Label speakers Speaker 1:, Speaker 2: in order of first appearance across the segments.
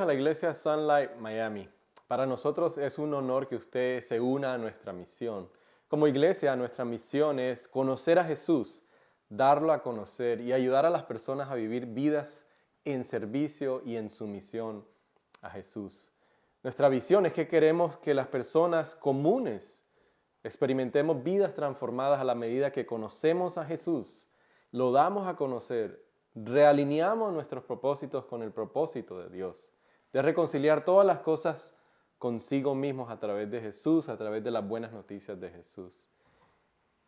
Speaker 1: Bienvenidos a la iglesia Sunlight Miami. Para nosotros es un honor que usted se una a nuestra misión. Como iglesia, nuestra misión es conocer a Jesús, darlo a conocer y ayudar a las personas a vivir vidas en servicio y en sumisión a Jesús. Nuestra visión es que queremos que las personas comunes experimentemos vidas transformadas a la medida que conocemos a Jesús, lo damos a conocer, realineamos nuestros propósitos con el propósito de Dios, de reconciliar todas las cosas consigo mismos a través de Jesús, a través de las buenas noticias de Jesús.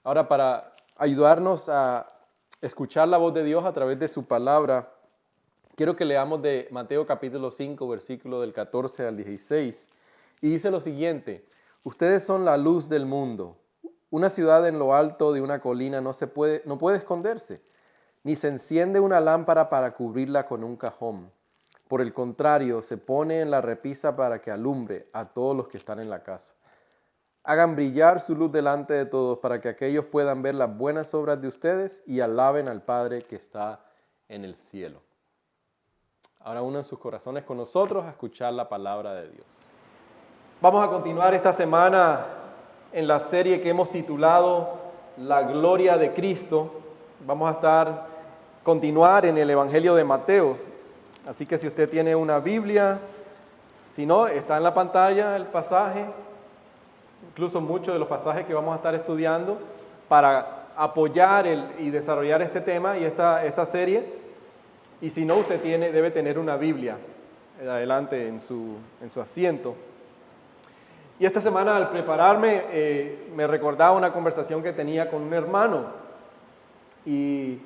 Speaker 1: Ahora, para ayudarnos a escuchar la voz de Dios a través de su palabra, quiero que leamos de Mateo capítulo 5, versículo del 14 al 16, y dice lo siguiente: ustedes son la luz del mundo. Una ciudad en lo alto de una colina no puede esconderse, ni se enciende una lámpara para cubrirla con un cajón. Por el contrario, se pone en la repisa para que alumbre a todos los que están en la casa. Hagan brillar su luz delante de todos para que aquellos puedan ver las buenas obras de ustedes y alaben al Padre que está en el cielo. Ahora unan sus corazones con nosotros a escuchar la palabra de Dios. Vamos a continuar esta semana en la serie que hemos titulado La Gloria de Cristo. Vamos a continuar en el Evangelio de Mateo. Así que si usted tiene una Biblia, si no, está en la pantalla el pasaje, incluso muchos de los pasajes que vamos a estar estudiando para apoyar y desarrollar este tema y esta serie. Y si no, usted debe tener una Biblia adelante en su asiento. Y esta semana al prepararme me recordaba una conversación que tenía con un hermano. Y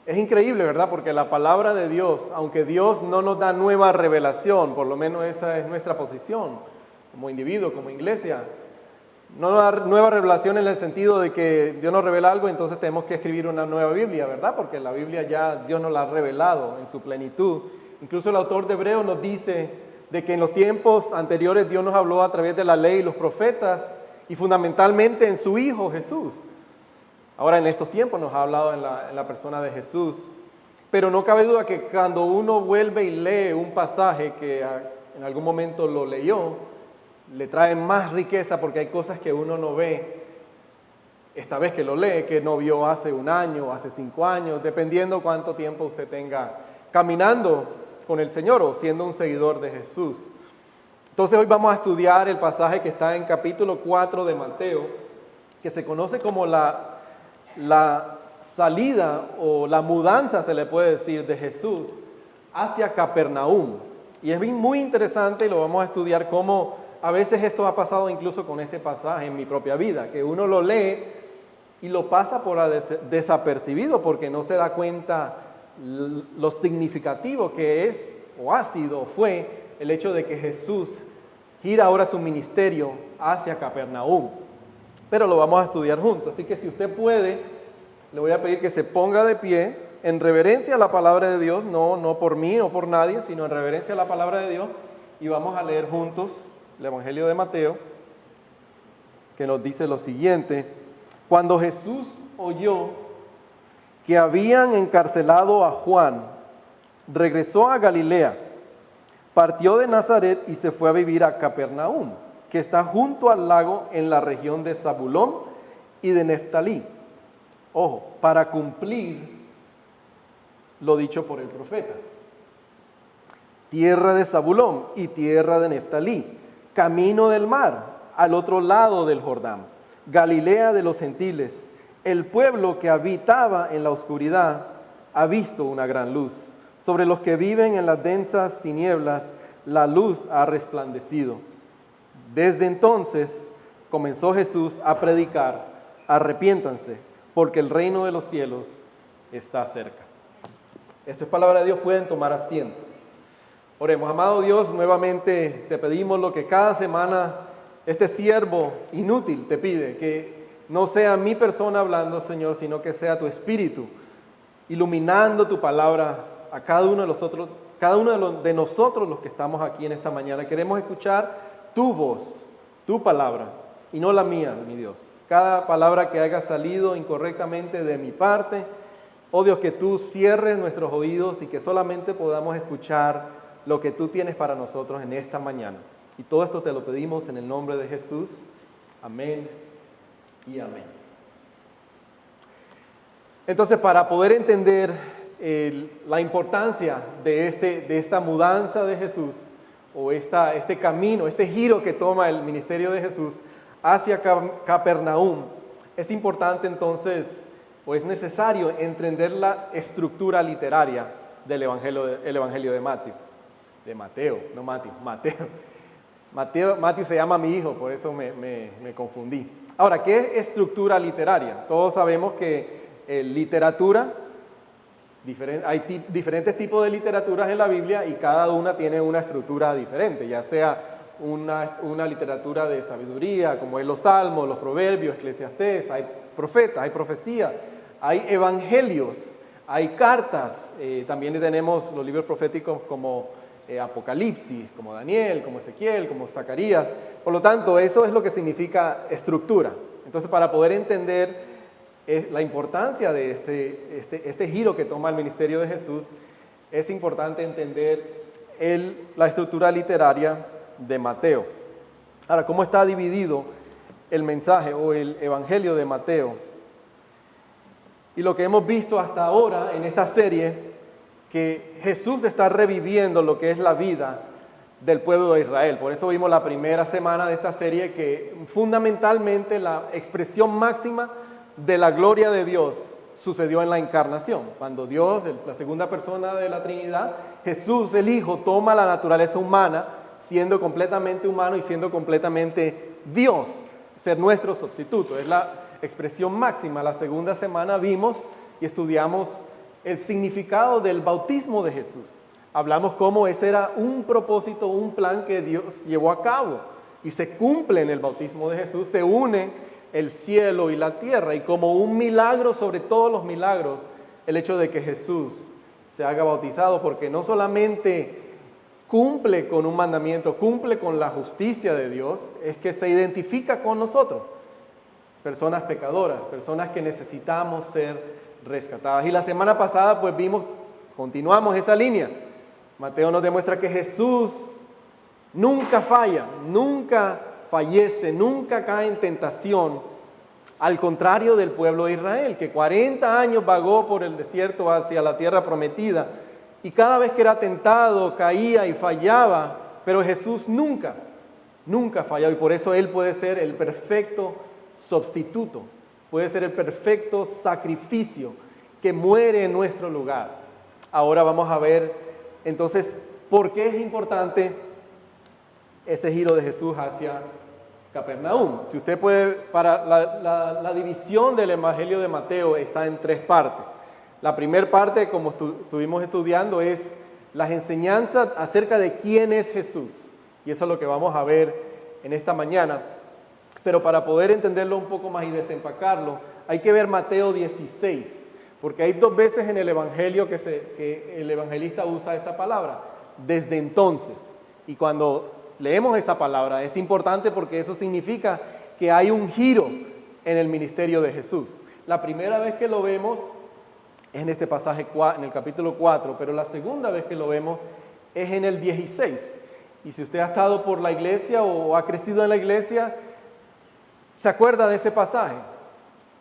Speaker 1: es increíble, ¿verdad? Porque la palabra de Dios, aunque Dios no nos da nueva revelación, por lo menos esa es nuestra posición como individuo, como iglesia, no nos da nueva revelación en el sentido de que Dios nos revela algo, entonces tenemos que escribir una nueva Biblia, ¿verdad? Porque la Biblia ya Dios nos la ha revelado en su plenitud. Incluso el autor de Hebreos nos dice de que en los tiempos anteriores Dios nos habló a través de la ley y los profetas y fundamentalmente en su Hijo Jesús. Ahora en estos tiempos nos ha hablado en la persona de Jesús. Pero no cabe duda que cuando uno vuelve y lee un pasaje que en algún momento lo leyó, le trae más riqueza porque hay cosas que uno no ve esta vez que lo lee, que no vio hace un año, hace 5 años, dependiendo cuánto tiempo usted tenga caminando con el Señor o siendo un seguidor de Jesús. Entonces hoy vamos a estudiar el pasaje que está en capítulo 4 de Mateo, que se conoce como la salida o la mudanza, se le puede decir, de Jesús hacia Capernaum. Y es muy interesante y lo vamos a estudiar cómo a veces esto ha pasado incluso con este pasaje en mi propia vida, que uno lo lee y lo pasa por desapercibido porque no se da cuenta lo significativo que es o ha sido o fue el hecho de que Jesús gira ahora su ministerio hacia Capernaum. Pero lo vamos a estudiar juntos, así que si usted puede, le voy a pedir que se ponga de pie en reverencia a la palabra de Dios, no por mí o por nadie, sino en reverencia a la palabra de Dios, y vamos a leer juntos el Evangelio de Mateo, que nos dice lo siguiente: cuando Jesús oyó que habían encarcelado a Juan, regresó a Galilea, partió de Nazaret y se fue a vivir a Capernaum, que está junto al lago en la región de Zabulón y de Neftalí. Ojo, para cumplir lo dicho por el profeta. Tierra de Zabulón y tierra de Neftalí, camino del mar, al otro lado del Jordán, Galilea de los gentiles. El pueblo que habitaba en la oscuridad ha visto una gran luz. Sobre los que viven en las densas tinieblas, la luz ha resplandecido. Desde entonces comenzó Jesús a predicar: arrepiéntanse, porque el reino de los cielos está cerca. Esto es palabra de Dios, pueden tomar asiento. Oremos. Amado Dios, nuevamente te pedimos lo que cada semana este siervo inútil te pide, que no sea mi persona hablando, Señor, sino que sea tu Espíritu iluminando tu palabra a cada uno de nosotros los que estamos aquí en esta mañana. Queremos escuchar tu voz, tu palabra, y no la mía, mi Dios. Cada palabra que haya salido incorrectamente de mi parte, oh Dios, que tú cierres nuestros oídos y que solamente podamos escuchar lo que tú tienes para nosotros en esta mañana. Y todo esto te lo pedimos en el nombre de Jesús. Amén y amén. Entonces, para poder entender la importancia de esta mudanza de Jesús, o este camino, este giro que toma el ministerio de Jesús hacia Capernaum, es importante entonces, o es necesario entender la estructura literaria del Evangelio de Mateo. De Mateo, no Mateo, Mateo. Mateo se llama mi hijo, por eso me confundí. Ahora, ¿qué es estructura literaria? Todos sabemos que literatura, hay diferentes tipos de literaturas en la Biblia y cada una tiene una estructura diferente, ya sea una literatura de sabiduría, como es los salmos, los proverbios, Eclesiastés, hay profetas, hay profecía, hay evangelios, hay cartas, también tenemos los libros proféticos como Apocalipsis, como Daniel, como Ezequiel, como Zacarías. Por lo tanto, eso es lo que significa estructura. Entonces, para poder entender la importancia de este giro que toma el ministerio de Jesús, es importante entender la estructura literaria de Mateo. Ahora, ¿cómo está dividido el mensaje o el evangelio de Mateo? Y lo que hemos visto hasta ahora en esta serie, que Jesús está reviviendo lo que es la vida del pueblo de Israel. Por eso vimos la primera semana de esta serie que fundamentalmente la expresión máxima de la gloria de Dios sucedió en la encarnación. Cuando Dios, la segunda persona de la Trinidad, Jesús, el Hijo, toma la naturaleza humana, siendo completamente humano y siendo completamente Dios, ser nuestro sustituto. Es la expresión máxima. La segunda semana vimos y estudiamos el significado del bautismo de Jesús. Hablamos cómo ese era un propósito, un plan que Dios llevó a cabo y se cumple en el bautismo de Jesús, se une el cielo y la tierra, y como un milagro sobre todos los milagros, el hecho de que Jesús se haga bautizado, porque no solamente cumple con un mandamiento, cumple con la justicia de Dios, es que se identifica con nosotros, personas pecadoras, personas que necesitamos ser rescatadas. Y la semana pasada pues continuamos esa línea. Mateo nos demuestra que Jesús nunca falla, nunca fallece, nunca cae en tentación, al contrario del pueblo de Israel, que 40 años vagó por el desierto hacia la tierra prometida, y cada vez que era tentado caía y fallaba, pero Jesús nunca falló, y por eso Él puede ser el perfecto sustituto, puede ser el perfecto sacrificio que muere en nuestro lugar. Ahora vamos a ver entonces por qué es importante ese giro de Jesús hacia Capernaum. Si usted puede, para la división del Evangelio de Mateo está en 3 partes. La primera parte, como estuvimos estudiando, es las enseñanzas acerca de quién es Jesús. Y eso es lo que vamos a ver en esta mañana. Pero para poder entenderlo un poco más y desempacarlo, hay que ver Mateo 16, porque hay 2 veces en el Evangelio que el evangelista usa esa palabra, desde entonces. Y cuando leemos esa palabra es importante porque eso significa que hay un giro en el ministerio de Jesús. La primera vez que lo vemos es en este pasaje, en el capítulo 4, pero la segunda vez que lo vemos es en el 16. Y si usted ha estado por la iglesia o ha crecido en la iglesia, ¿se acuerda de ese pasaje?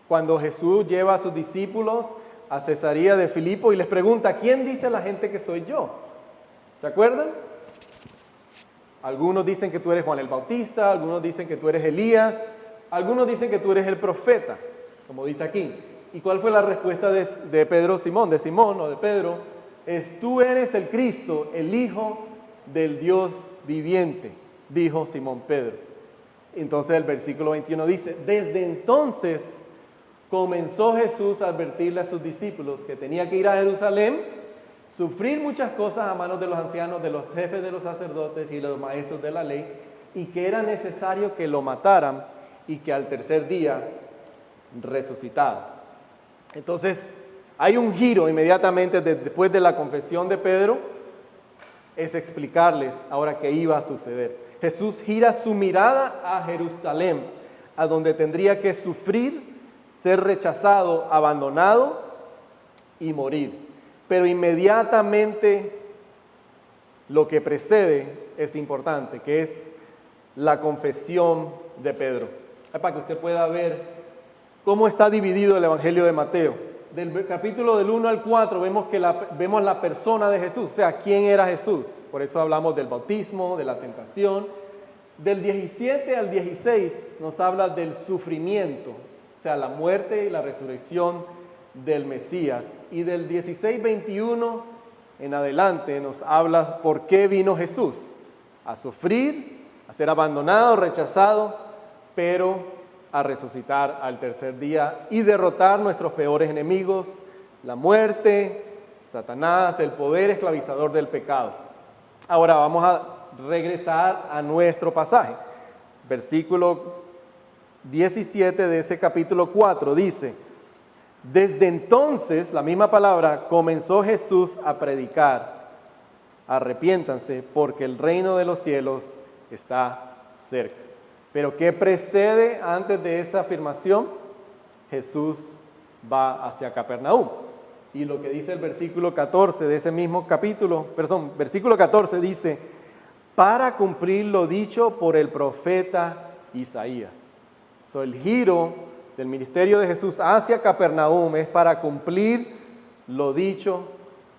Speaker 1: Cuando Jesús lleva a sus discípulos a Cesarea de Filipo y les pregunta, ¿quién dice la gente que soy yo? ¿Se acuerdan? Algunos dicen que tú eres Juan el Bautista, algunos dicen que tú eres Elías, algunos dicen que tú eres el profeta, como dice aquí. ¿Y cuál fue la respuesta de Simón? Tú eres el Cristo, el Hijo del Dios viviente, dijo Simón Pedro. Entonces el versículo 21 dice, desde entonces comenzó Jesús a advertirle a sus discípulos que tenía que ir a Jerusalén, sufrir muchas cosas a manos de los ancianos, de los jefes de los sacerdotes y de los maestros de la ley, y que era necesario que lo mataran y que al tercer día resucitara. Entonces, hay un giro inmediatamente después de la confesión de Pedro, es explicarles ahora qué iba a suceder. Jesús gira su mirada a Jerusalén, a donde tendría que sufrir, ser rechazado, abandonado y morir. Pero inmediatamente lo que precede es importante, que es la confesión de Pedro. Para que usted pueda ver cómo está dividido el Evangelio de Mateo. Del capítulo del 1 al 4 vemos la persona de Jesús, o sea, quién era Jesús. Por eso hablamos del bautismo, de la tentación. Del 17 al 16 nos habla del sufrimiento, o sea, la muerte y la resurrección del Mesías. Y del 16-21 en adelante nos habla por qué vino Jesús, a sufrir, a ser abandonado, rechazado, pero a resucitar al tercer día y derrotar nuestros peores enemigos, la muerte, Satanás, el poder esclavizador del pecado. Ahora vamos a regresar a nuestro pasaje. Versículo 17 de ese capítulo 4 dice: desde entonces, la misma palabra, comenzó Jesús a predicar: arrepiéntanse porque el reino de los cielos está cerca. Pero ¿qué precede antes de esa afirmación? Jesús va hacia Capernaum. Y lo que dice el versículo 14 de ese mismo capítulo, versículo 14 dice: para cumplir lo dicho por el profeta Isaías. El giro del ministerio de Jesús hacia Capernaum es para cumplir lo dicho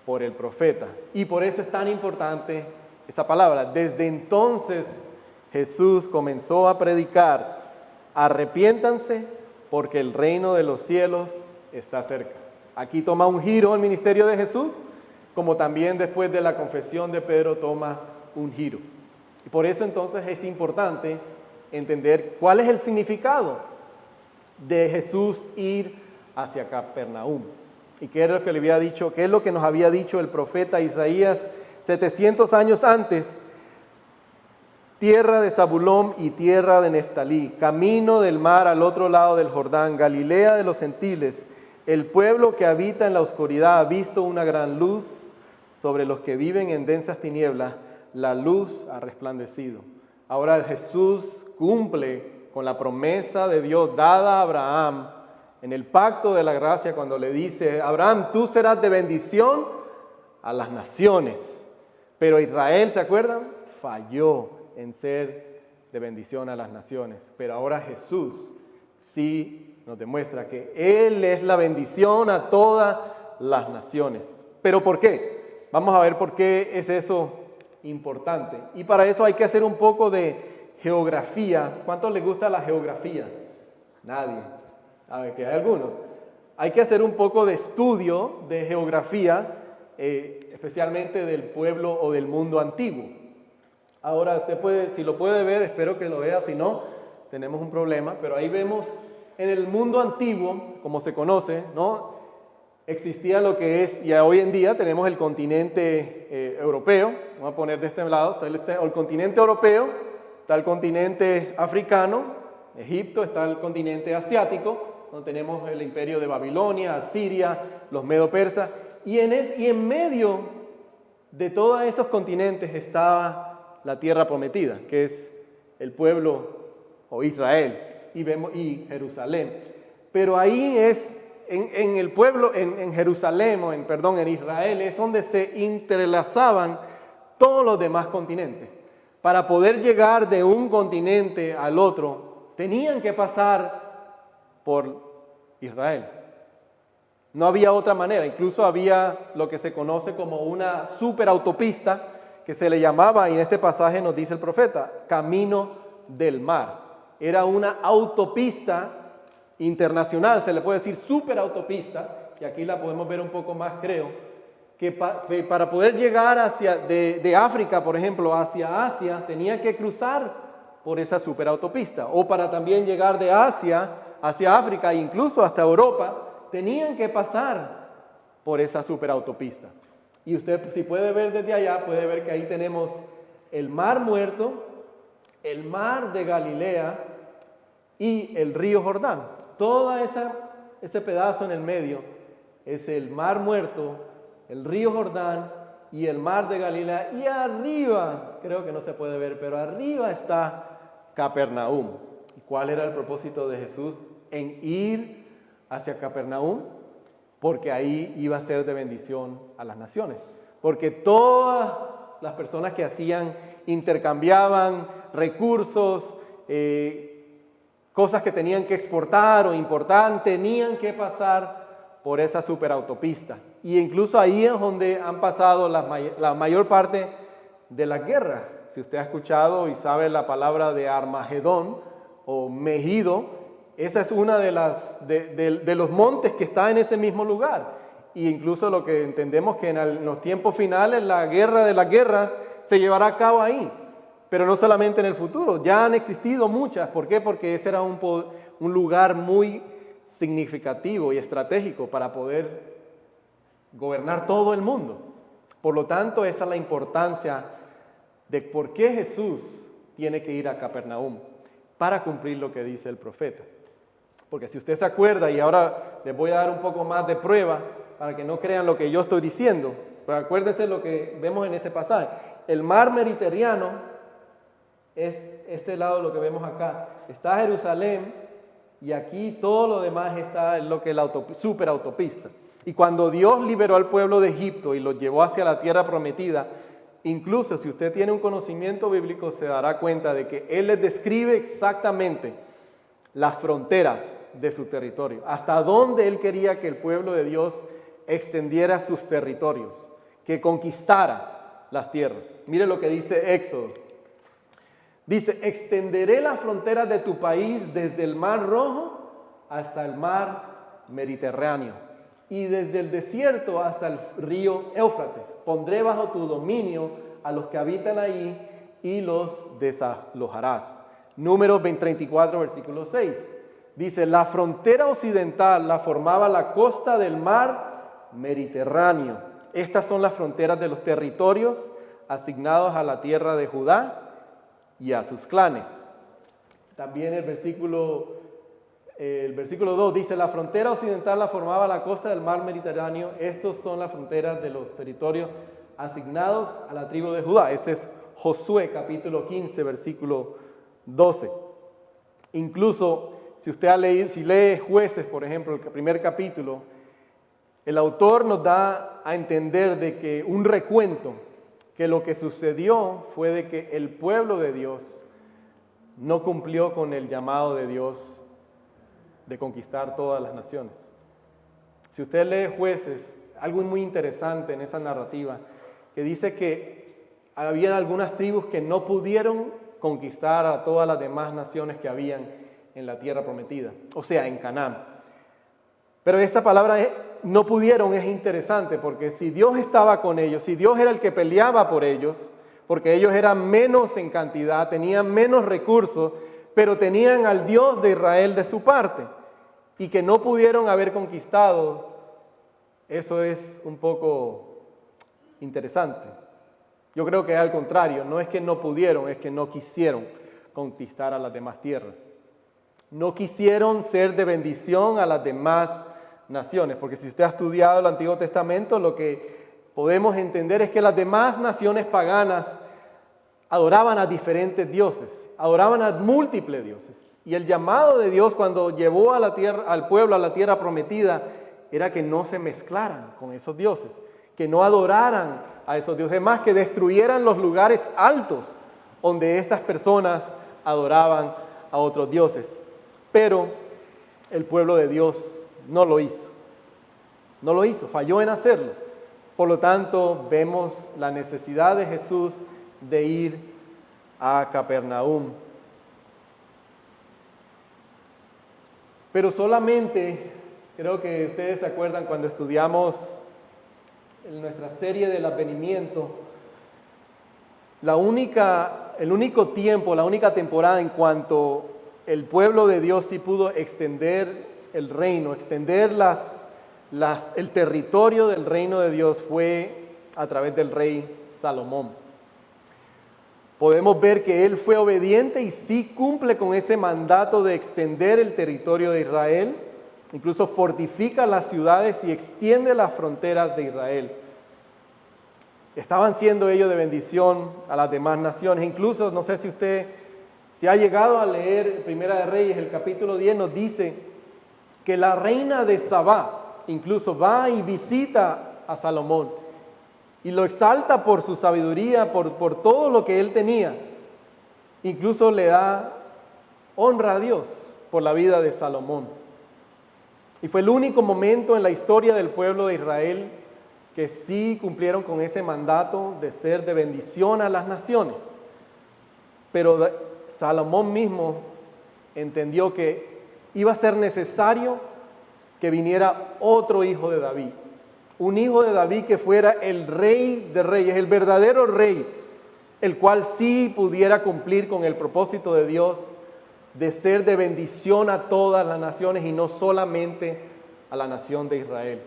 Speaker 1: por el profeta. Y por eso es tan importante esa palabra. Desde entonces Jesús comenzó a predicar: arrepiéntanse porque el reino de los cielos está cerca. Aquí toma un giro el ministerio de Jesús, como también después de la confesión de Pedro toma un giro. Y por eso entonces es importante entender cuál es el significado de Jesús ir hacia Capernaum. Y qué es lo que le había dicho, qué es lo que nos había dicho el profeta Isaías 700 años antes: tierra de Zabulón y tierra de Neftalí, camino del mar al otro lado del Jordán, Galilea de los gentiles, el pueblo que habita en la oscuridad ha visto una gran luz, sobre los que viven en densas tinieblas, la luz ha resplandecido. Ahora Jesús cumple con la promesa de Dios dada a Abraham en el pacto de la gracia, cuando le dice: Abraham, tú serás de bendición a las naciones. Pero Israel, ¿se acuerdan? Falló en ser de bendición a las naciones. Pero ahora Jesús sí nos demuestra que Él es la bendición a todas las naciones. ¿Pero por qué? Vamos a ver por qué es eso importante. Y para eso hay que hacer un poco de geografía. ¿Cuántos les gusta la geografía? Nadie. A ver, que hay algunos. Hay que hacer un poco de estudio de geografía, especialmente del pueblo o del mundo antiguo. Ahora usted puede, si lo puede ver, espero que lo vea, si no, tenemos un problema, pero ahí vemos en el mundo antiguo, como se conoce, ¿no? Existía lo que es, y hoy en día tenemos el continente europeo, vamos a poner de este lado, está el continente europeo, está el continente africano, Egipto, está el continente asiático, donde tenemos el imperio de Babilonia, Asiria, los medo-persas, y en medio de todos esos continentes estaba la tierra prometida, que es el pueblo o Israel, y Jerusalén. Pero ahí es, en el pueblo, en Jerusalén, en Israel, es donde se entrelazaban todos los demás continentes. Para poder llegar de un continente al otro, tenían que pasar por Israel. No había otra manera, incluso había lo que se conoce como una superautopista, que se le llamaba, y en este pasaje nos dice el profeta, camino del mar. Era una autopista internacional, se le puede decir superautopista, y aquí la podemos ver un poco más, creo, que para poder llegar de África, por ejemplo, hacia Asia, tenía que cruzar por esa superautopista, o para también llegar de Asia hacia África, incluso hasta Europa, tenían que pasar por esa superautopista. Y usted, si puede ver desde allá, puede ver que ahí tenemos el Mar Muerto, el Mar de Galilea y el río Jordán. Todo ese pedazo en el medio es el Mar Muerto, el río Jordán y el Mar de Galilea. Y arriba, creo que no se puede ver, pero arriba está Capernaum. ¿Y cuál era el propósito de Jesús en ir hacia Capernaum? Porque ahí iba a ser de bendición a las naciones. Porque todas las personas que intercambiaban recursos, cosas que tenían que exportar o importar, tenían que pasar por esa superautopista. Y incluso ahí es donde han pasado la mayor parte de la guerra. Si usted ha escuchado y sabe la palabra de Armagedón o Megido, esa es una de los montes que está en ese mismo lugar. Y incluso lo que entendemos que en los tiempos finales la guerra de las guerras se llevará a cabo ahí. Pero no solamente en el futuro, ya han existido muchas. ¿Por qué? Porque ese era un lugar muy significativo y estratégico para poder gobernar todo el mundo. Por lo tanto, esa es la importancia de por qué Jesús tiene que ir a Capernaum, para cumplir lo que dice el profeta. Porque si usted se acuerda, y ahora les voy a dar un poco más de prueba para que no crean lo que yo estoy diciendo, pero acuérdense lo que vemos en ese pasaje. El mar Mediterráneo es este lado lo que vemos acá. Está Jerusalén y aquí todo lo demás está en lo que es la superautopista. Y cuando Dios liberó al pueblo de Egipto y los llevó hacia la tierra prometida, incluso si usted tiene un conocimiento bíblico se dará cuenta de que Él les describe exactamente las fronteras de su territorio, hasta dónde Él quería que el pueblo de Dios extendiera sus territorios, que conquistara las tierras. Mire lo que dice Éxodo. Dice, extenderé las fronteras de tu país desde el mar Rojo hasta el mar Mediterráneo y desde el desierto hasta el río Éufrates. Pondré bajo tu dominio a los que habitan ahí y los desalojarás. Números 34, versículo 6. Dice, la frontera occidental la formaba la costa del mar Mediterráneo. Estas son las fronteras de los territorios asignados a la tierra de Judá y a sus clanes. También el versículo 2 dice, la frontera occidental la formaba la costa del mar Mediterráneo. Estos son las fronteras de los territorios asignados a la tribu de Judá. Ese es Josué capítulo 15, versículo 12. Incluso si usted si lee Jueces, por ejemplo, el primer capítulo, el autor nos da a entender de que un recuento, que lo que sucedió fue de que el pueblo de Dios no cumplió con el llamado de Dios de conquistar todas las naciones. Si usted lee Jueces, algo muy interesante en esa narrativa, que dice que había algunas tribus que no pudieron conquistar a todas las demás naciones que habían en la tierra prometida, o sea, en Canaán. Pero esta palabra no pudieron es interesante, porque si Dios estaba con ellos, si Dios era el que peleaba por ellos, porque ellos eran menos en cantidad, tenían menos recursos, pero tenían al Dios de Israel de su parte, y que no pudieron haber conquistado, eso es un poco interesante. Yo creo que al contrario, no es que no pudieron, es que no quisieron conquistar a las demás tierras. No quisieron ser de bendición a las demás naciones, porque si usted ha estudiado el Antiguo Testamento, lo que podemos entender es que las demás naciones paganas adoraban a diferentes dioses, adoraban a múltiples dioses. Y el llamado de Dios cuando llevó a la tierra, al pueblo a la tierra prometida era que no se mezclaran con esos dioses, que no adoraran a esos dioses, más que destruyeran los lugares altos donde estas personas adoraban a otros dioses. Pero el pueblo de Dios no lo hizo. No lo hizo, falló en hacerlo. Por lo tanto, vemos la necesidad de Jesús de ir a Capernaum. Pero solamente, creo que ustedes se acuerdan cuando estudiamos en nuestra serie del advenimiento, el único tiempo, la única temporada en cuanto el pueblo de Dios sí pudo extender el reino, extender el territorio del reino de Dios fue a través del rey Salomón. Podemos ver que él fue obediente y sí cumple con ese mandato de extender el territorio de Israel, incluso fortifica las ciudades y extiende las fronteras de Israel. Estaban siendo ellos de bendición a las demás naciones. Incluso, no sé si usted ha llegado a leer Primera de Reyes, el capítulo 10 nos dice que la reina de Sabá incluso va y visita a Salomón y lo exalta por su sabiduría, por todo lo que él tenía. Incluso le da honra a Dios por la vida de Salomón. Y fue el único momento en la historia del pueblo de Israel que sí cumplieron con ese mandato de ser de bendición a las naciones. Pero Salomón mismo entendió que iba a ser necesario que viniera otro hijo de David. Un hijo de David que fuera el rey de reyes, el verdadero rey, el cual sí pudiera cumplir con el propósito de Dios de ser de bendición a todas las naciones y no solamente a la nación de Israel.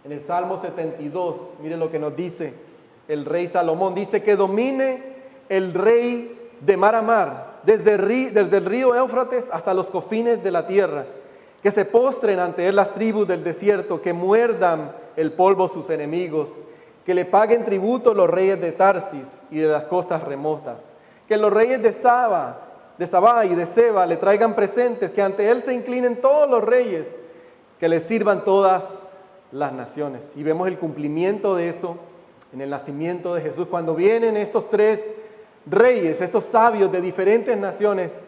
Speaker 1: En el Salmo 72, miren lo que nos dice el rey Salomón. Dice que domine el rey de mar a mar, desde el río Éufrates hasta los confines de la tierra. Que se postren ante él las tribus del desierto, que muerdan el polvo sus enemigos, que le paguen tributo los reyes de Tarsis y de las costas remotas, que los reyes de Sabá y de Seba le traigan presentes, que ante él se inclinen todos los reyes, que le sirvan todas las naciones. Y vemos el cumplimiento de eso en el nacimiento de Jesús, cuando vienen estos tres reyes, estos sabios de diferentes naciones,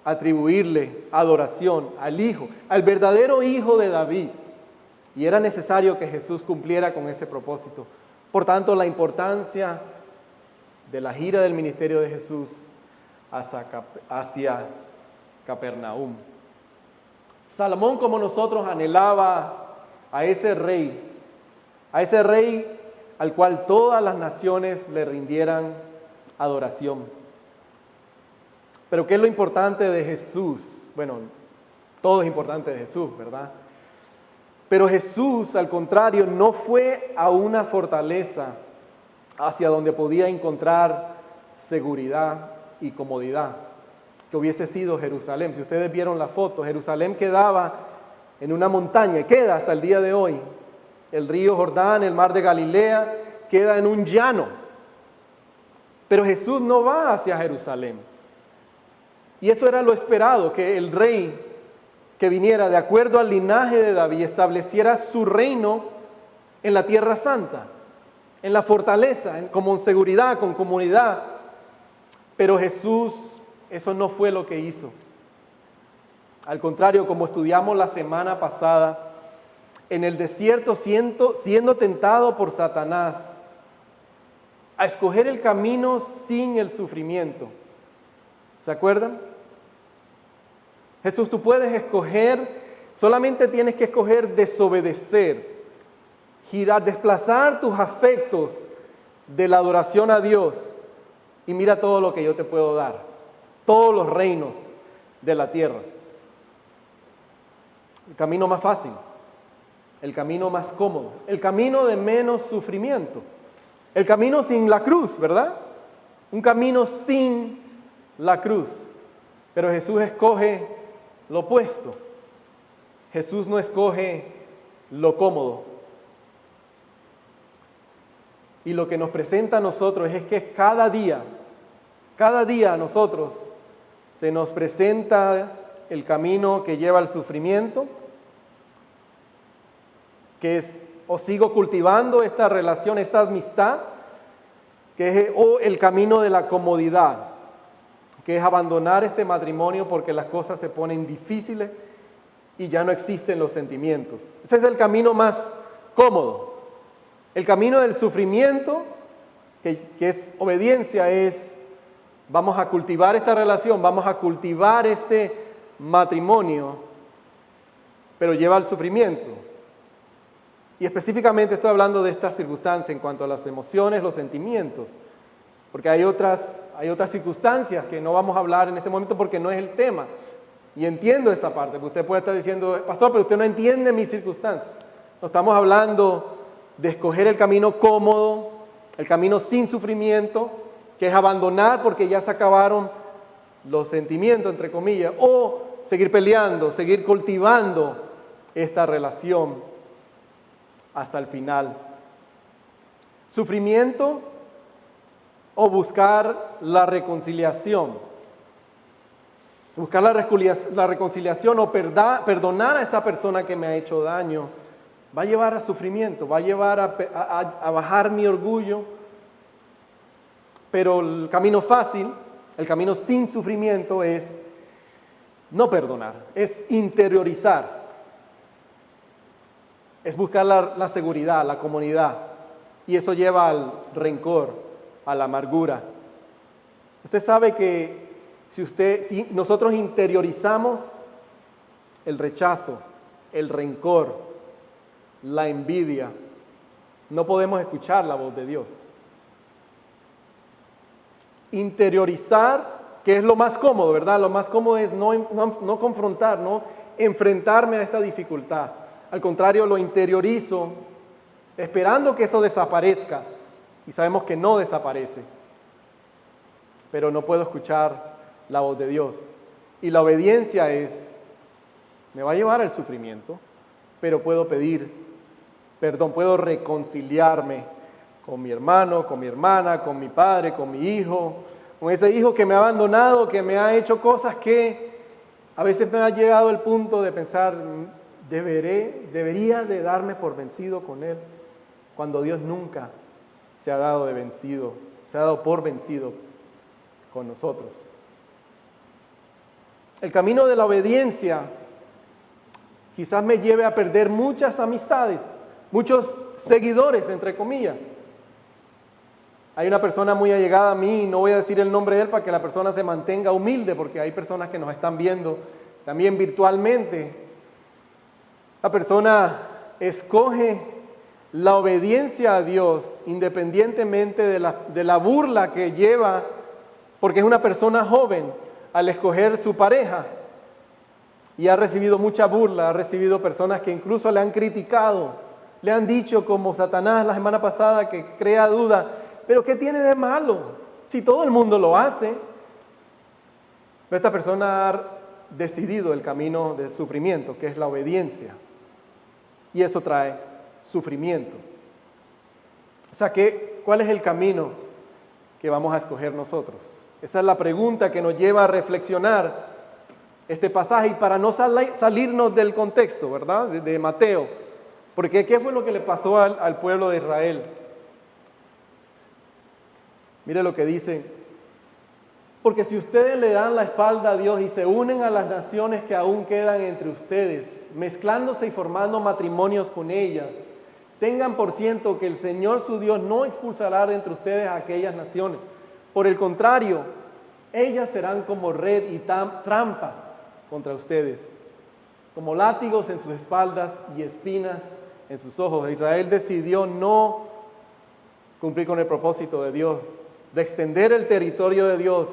Speaker 1: atribuirle adoración al Hijo, al verdadero Hijo de David. Y era necesario que Jesús cumpliera con ese propósito. Por tanto, la importancia de la gira del ministerio de Jesús hacia Capernaum. Salomón, como nosotros, anhelaba a ese rey al cual todas las naciones le rindieran adoración. Pero ¿qué es lo importante de Jesús? Bueno, todo es importante de Jesús, ¿verdad? Pero Jesús, al contrario, no fue a una fortaleza hacia donde podía encontrar seguridad y comodidad, que hubiese sido Jerusalén. Si ustedes vieron la foto, Jerusalén quedaba en una montaña, queda hasta el día de hoy. El río Jordán, el mar de Galilea, queda en un llano. Pero Jesús no va hacia Jerusalén. Y eso era lo esperado, que el rey que viniera de acuerdo al linaje de David estableciera su reino en la tierra santa, en la fortaleza, como en seguridad, con comunidad. Pero Jesús, eso no fue lo que hizo. Al contrario, como estudiamos la semana pasada, en el desierto siendo tentado por Satanás a escoger el camino sin el sufrimiento. ¿Se acuerdan? Jesús, tú puedes escoger, solamente tienes que escoger desobedecer, girar, desplazar tus afectos de la adoración a Dios y mira todo lo que yo te puedo dar, todos los reinos de la tierra. El camino más fácil, el camino más cómodo, el camino de menos sufrimiento, el camino sin la cruz, ¿verdad? Un camino sin la cruz. Pero Jesús escoge lo opuesto. Jesús no escoge lo cómodo. Y lo que nos presenta a nosotros es que cada día a nosotros se nos presenta el camino que lleva al sufrimiento, que es o sigo cultivando esta relación, esta amistad, que es o el camino de la comodidad, que es abandonar este matrimonio porque las cosas se ponen difíciles y ya no existen los sentimientos. Ese es el camino más cómodo. El camino del sufrimiento, que es obediencia, es vamos a cultivar esta relación, vamos a cultivar este matrimonio, pero lleva al sufrimiento. Y específicamente estoy hablando de esta circunstancia en cuanto a las emociones, los sentimientos, porque hay otras circunstancias que no vamos a hablar en este momento porque no es el tema. Y entiendo esa parte, porque usted puede estar diciendo, pastor, pero usted no entiende mis circunstancias. No estamos hablando de escoger el camino cómodo, el camino sin sufrimiento, que es abandonar porque ya se acabaron los sentimientos, entre comillas, o seguir peleando, seguir cultivando esta relación hasta el final. Sufrimiento o buscar la reconciliación. Buscar la reconciliación o perdonar a esa persona que me ha hecho daño va a llevar a sufrimiento, va a llevar a bajar mi orgullo, pero el camino fácil, el camino sin sufrimiento es no perdonar, es interiorizar, es buscar la seguridad, la comodidad, y eso lleva al rencor, a la amargura. Usted sabe que si nosotros interiorizamos el rechazo, el rencor, la envidia, no podemos escuchar la voz de Dios. Interiorizar, que es lo más cómodo, ¿verdad? Lo más cómodo es no confrontar, no enfrentarme a esta dificultad. Al contrario, lo interiorizo, esperando que eso desaparezca. Y sabemos que no desaparece. Pero no puedo escuchar la voz de Dios. Y la obediencia me va a llevar al sufrimiento, pero puedo pedir perdón, puedo reconciliarme con mi hermano, con mi hermana, con mi padre, con mi hijo, con ese hijo que me ha abandonado, que me ha hecho cosas que a veces me ha llegado el punto de pensar, debería de darme por vencido con él, cuando Dios nunca se ha dado por vencido con nosotros. El camino de la obediencia quizás me lleve a perder muchas amistades, muchos seguidores, entre comillas. Hay una persona muy allegada a mí, no voy a decir el nombre de él para que la persona se mantenga humilde, porque hay personas que nos están viendo también virtualmente. La persona escoge la obediencia a Dios independientemente de la burla que lleva, porque es una persona joven al escoger su pareja. Y ha recibido mucha burla, ha recibido personas que incluso le han criticado, le han dicho como Satanás la semana pasada que crea duda, pero ¿qué tiene de malo? Si todo el mundo lo hace. Pero esta persona ha decidido el camino del sufrimiento, que es la obediencia. Y eso trae sufrimiento. O sea, ¿cuál es el camino que vamos a escoger nosotros? Esa es la pregunta que nos lleva a reflexionar este pasaje y para no salirnos del contexto, ¿verdad? De Mateo. Porque ¿qué fue lo que le pasó al pueblo de Israel? Mire lo que dice. Porque si ustedes le dan la espalda a Dios y se unen a las naciones que aún quedan entre ustedes, mezclándose y formando matrimonios con ellas, tengan por cierto que el Señor su Dios no expulsará de entre ustedes a aquellas naciones. Por el contrario, ellas serán como red y trampa contra ustedes, como látigos en sus espaldas y espinas en sus ojos. Israel decidió no cumplir con el propósito de Dios, de extender el territorio de Dios.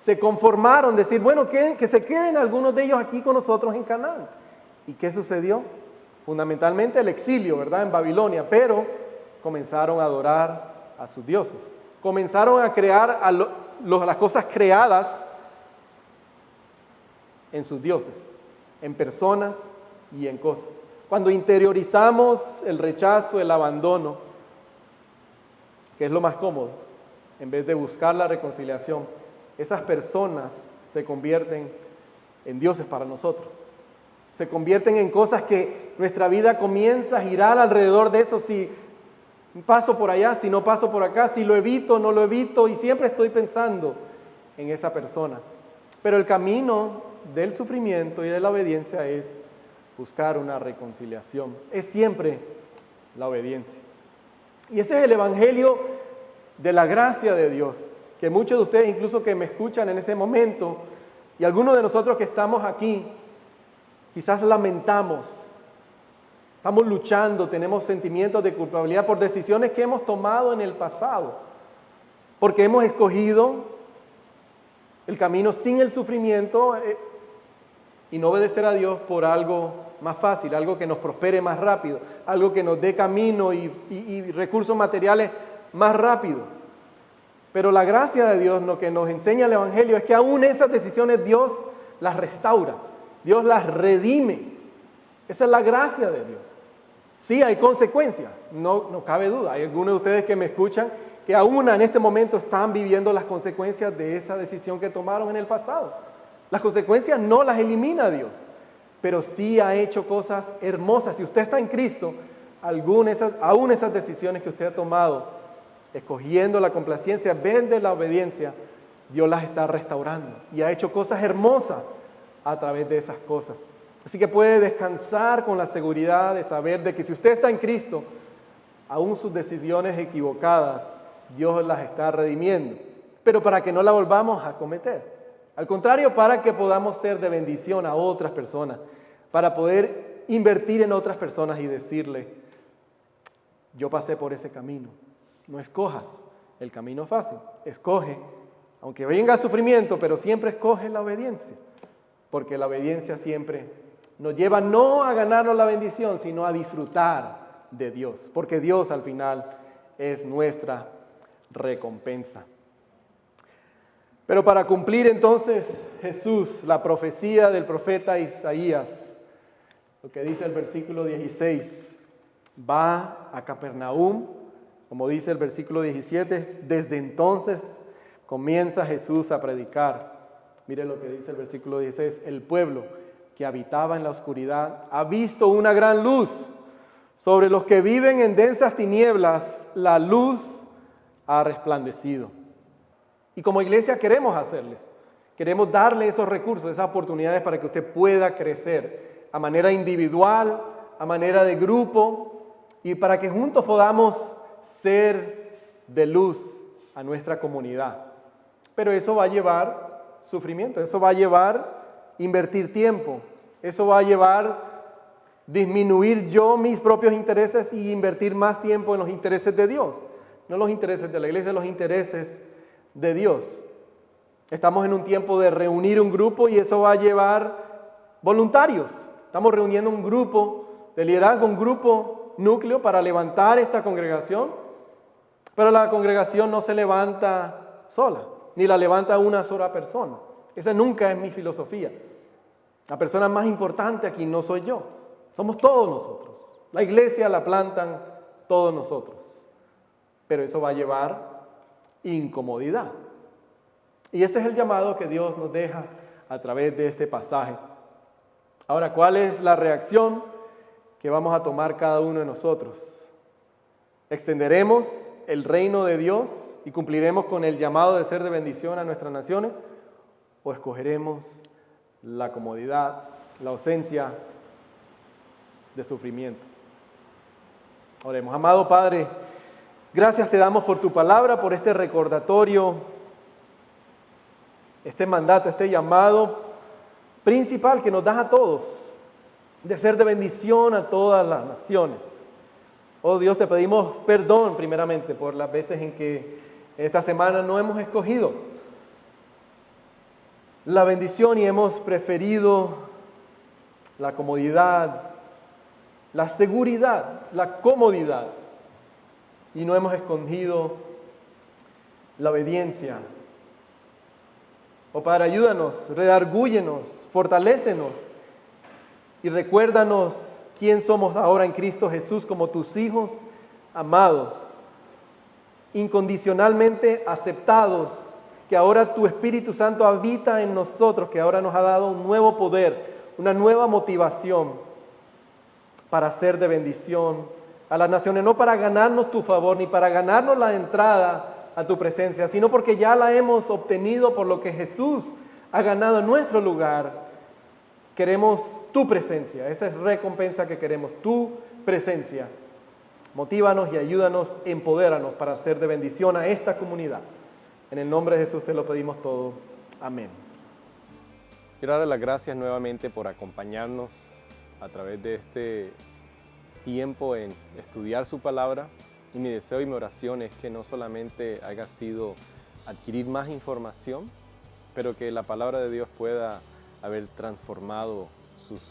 Speaker 1: Se conformaron, decir, bueno, que se queden algunos de ellos aquí con nosotros en Canaán. ¿Y qué sucedió? Fundamentalmente el exilio, ¿verdad? En Babilonia, pero comenzaron a adorar a sus dioses. Comenzaron a crear las cosas creadas en sus dioses, en personas y en cosas. Cuando interiorizamos el rechazo, el abandono, que es lo más cómodo, en vez de buscar la reconciliación, esas personas se convierten en dioses para nosotros. Se convierten en cosas que nuestra vida comienza a girar alrededor de eso. Si paso por allá, si no paso por acá, si lo evito, no lo evito, y siempre estoy pensando en esa persona. Pero el camino del sufrimiento y de la obediencia es buscar una reconciliación. Es siempre la obediencia. Y ese es el evangelio de la gracia de Dios, que muchos de ustedes, incluso que me escuchan en este momento, y algunos de nosotros que estamos aquí, quizás lamentamos, estamos luchando, tenemos sentimientos de culpabilidad por decisiones que hemos tomado en el pasado, porque hemos escogido el camino sin el sufrimiento y no obedecer a Dios por algo más fácil, algo que nos prospere más rápido, algo que nos dé camino y recursos materiales más rápido. Pero la gracia de Dios, lo que nos enseña el Evangelio, es que aún esas decisiones Dios las restaura, Dios las redime. Esa es la gracia de Dios. Sí, hay consecuencias, no cabe duda. Hay algunos de ustedes que me escuchan que aún en este momento están viviendo las consecuencias de esa decisión que tomaron en el pasado. Las consecuencias no las elimina Dios, pero sí ha hecho cosas hermosas. Si usted está en Cristo,
Speaker 2: aún esas decisiones que usted ha tomado, escogiendo la complacencia en vez de la obediencia, Dios las está restaurando y ha hecho cosas hermosas a través de esas cosas. Así que puede descansar con la seguridad de saber de que si usted está en Cristo, aún sus decisiones equivocadas, Dios las está redimiendo, pero para que no la volvamos a cometer. Al contrario, para que podamos ser de bendición a otras personas, para poder invertir en otras personas y decirle, yo pasé por ese camino. No escojas el camino fácil, escoge, aunque venga sufrimiento, pero siempre escoge la obediencia, porque la obediencia siempre nos lleva no a ganarnos la bendición, sino a disfrutar de Dios, porque Dios al final es nuestra recompensa. Pero para cumplir entonces Jesús la profecía del profeta Isaías, lo que dice el versículo 16, va a Capernaum, como dice el versículo 17, desde entonces comienza Jesús a predicar. Mire lo que dice el versículo 16, el pueblo que habitaba en la oscuridad ha visto una gran luz. Sobre los que viven en densas tinieblas, la luz ha resplandecido. Y como iglesia queremos hacerles, queremos darle esos recursos, esas oportunidades para que usted pueda crecer a manera individual, a manera de grupo y para que juntos podamos ser de luz a nuestra comunidad. Pero eso va a llevar sufrimiento, eso va a llevar invertir tiempo, eso va a llevar disminuir yo mis propios intereses y invertir más tiempo en los intereses de Dios, no los intereses de la iglesia, los intereses de Dios. Estamos en un tiempo de reunir un grupo y eso va a llevar voluntarios. Estamos reuniendo un grupo de liderazgo, un grupo núcleo para levantar esta congregación, pero la congregación no se levanta sola, ni la levanta una sola persona. Esa nunca es mi filosofía. La persona más importante aquí no soy yo, somos todos nosotros. La iglesia la plantan todos nosotros, pero eso va a llevar incomodidad. Y ese es el llamado que Dios nos deja a través de este pasaje. Ahora, ¿cuál es la reacción que vamos a tomar cada uno de nosotros? ¿Extenderemos el reino de Dios y cumpliremos con el llamado de ser de bendición a nuestras naciones? ¿O escogeremos la comodidad, la ausencia de sufrimiento? Oremos. Amado Padre, gracias te damos por tu palabra, por este recordatorio, este mandato, este llamado principal que nos das a todos, de ser de bendición a todas las naciones. Oh Dios, te pedimos perdón primeramente por las veces en que esta semana no hemos escogido la bendición y hemos preferido la comodidad, la seguridad, la comodidad, y no hemos escogido la obediencia. Oh Padre, ayúdanos, redargúyenos, fortalécenos y recuérdanos quién somos ahora en Cristo Jesús como tus hijos amados, incondicionalmente aceptados, que ahora tu Espíritu Santo habita en nosotros, que ahora nos ha dado un nuevo poder, una nueva motivación para ser de bendición a las naciones, no para ganarnos tu favor, ni para ganarnos la entrada a tu presencia, sino porque ya la hemos obtenido por lo que Jesús ha ganado en nuestro lugar. Queremos tu presencia, esa es recompensa que queremos, tu presencia. Motívanos y ayúdanos, empodéranos para ser de bendición a esta comunidad. En el nombre de Jesús te lo pedimos todo. Amén.
Speaker 1: Quiero darle las gracias nuevamente por acompañarnos a través de este tiempo en estudiar su palabra. Y mi deseo y mi oración es que no solamente haya sido adquirir más información, pero que la palabra de Dios pueda haber transformado sus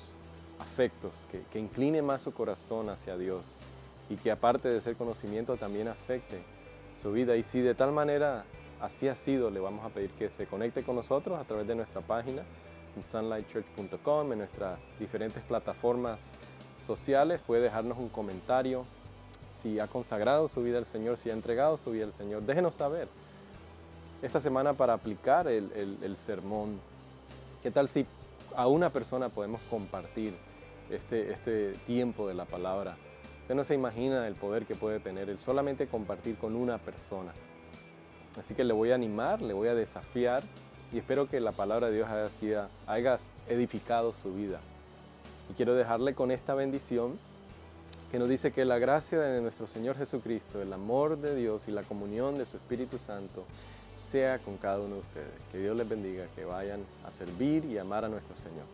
Speaker 1: afectos, que incline más su corazón hacia Dios y que aparte de ser conocimiento también afecte su vida. Y si de tal manera así ha sido, le vamos a pedir que se conecte con nosotros a través de nuestra página en sunlightchurch.com, en nuestras diferentes plataformas sociales. Puede dejarnos un comentario si ha consagrado su vida al Señor, si ha entregado su vida al Señor. Déjenos saber. Esta semana, para aplicar el sermón, ¿qué tal si a una persona podemos compartir este tiempo de la palabra? Usted no se imagina el poder que puede tener el solamente compartir con una persona. Así que le voy a animar, le voy a desafiar y espero que la palabra de Dios haya edificado su vida. Y quiero dejarle con esta bendición que nos dice que la gracia de nuestro Señor Jesucristo, el amor de Dios y la comunión de su Espíritu Santo sea con cada uno de ustedes. Que Dios les bendiga, que vayan a servir y amar a nuestro Señor.